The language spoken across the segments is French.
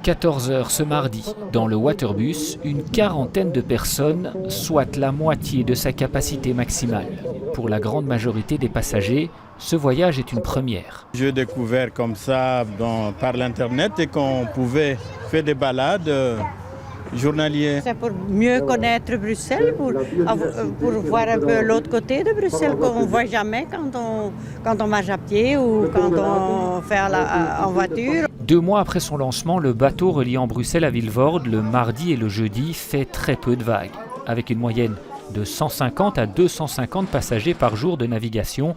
14 heures ce mardi, dans le Waterbus, une quarantaine de personnes, soit la moitié de sa capacité maximale. Pour la grande majorité des passagers, ce voyage est une première. J'ai découvert comme ça par l'internet et qu'on pouvait faire des balades journalières. C'est pour mieux connaître Bruxelles, pour voir un peu l'autre côté de Bruxelles qu'on ne voit jamais quand on marche à pied ou quand on fait en voiture. 2 mois après son lancement, le bateau reliant Bruxelles à Vilvoorde le mardi et le jeudi fait très peu de vagues. Avec une moyenne de 150 à 250 passagers par jour de navigation,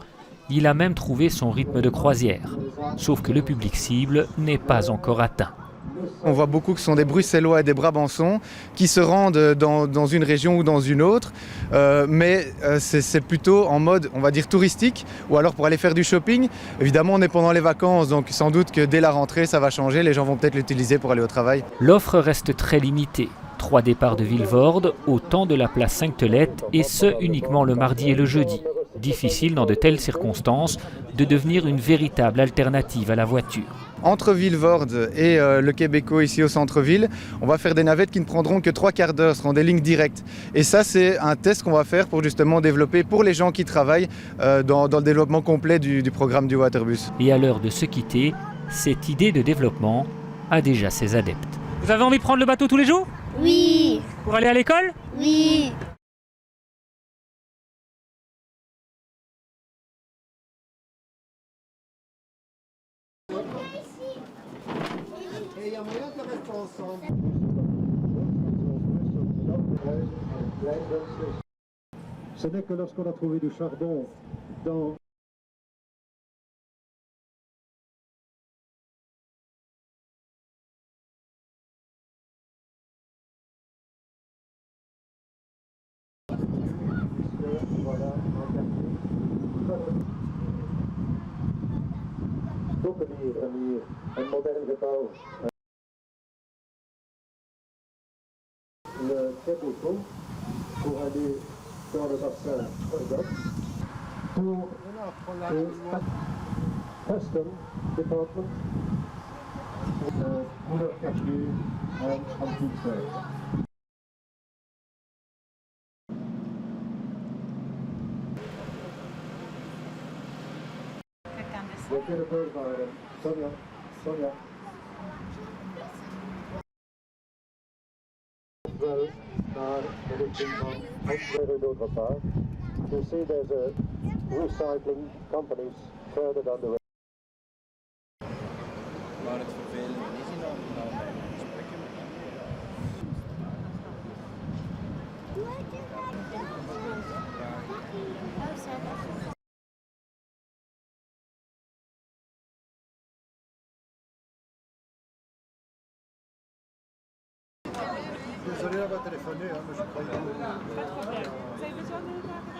il a même trouvé son rythme de croisière. Sauf que le public cible n'est pas encore atteint. On voit beaucoup que ce sont des Bruxellois et des Brabançons qui se rendent dans une région ou dans une autre, mais c'est plutôt en mode, on va dire, touristique ou alors pour aller faire du shopping. Évidemment, on est pendant les vacances, donc sans doute que dès la rentrée, ça va changer. Les gens vont peut-être l'utiliser pour aller au travail. L'offre reste très limitée. 3 départs de Vilvoorde, autant de la place Sainte-Thelette, et ce uniquement le mardi et le jeudi. Difficile dans de telles circonstances de devenir une véritable alternative à la voiture. Entre Vilvoorde et le Québécois ici au centre-ville, on va faire des navettes qui ne prendront que 3/4 d'heure, ce seront des lignes directes. Et ça, c'est un test qu'on va faire pour justement développer pour les gens qui travaillent dans le développement complet du programme du Waterbus. Et à l'heure de se quitter, cette idée de développement a déjà ses adeptes. Vous avez envie de prendre le bateau tous les jours ? Oui. Pour aller à l'école ? Oui. Ce n'est que lorsqu'on a trouvé du charbon dans un moderne gebouw. Le très beau pont pour aller dans le bassin Ordox pour le Custom Department pour leur quartier en toute terre. We kunnen voorvaren. Sonja. Wel naar de richting van Antwerpen Doodrepaar. You see there's a recycling companies further down the way. Maar het vervelende is in al mijn gesprekken met hem. Désolé, on va téléphoner, mais je crois que... Pas de problème. Vous avez besoin de...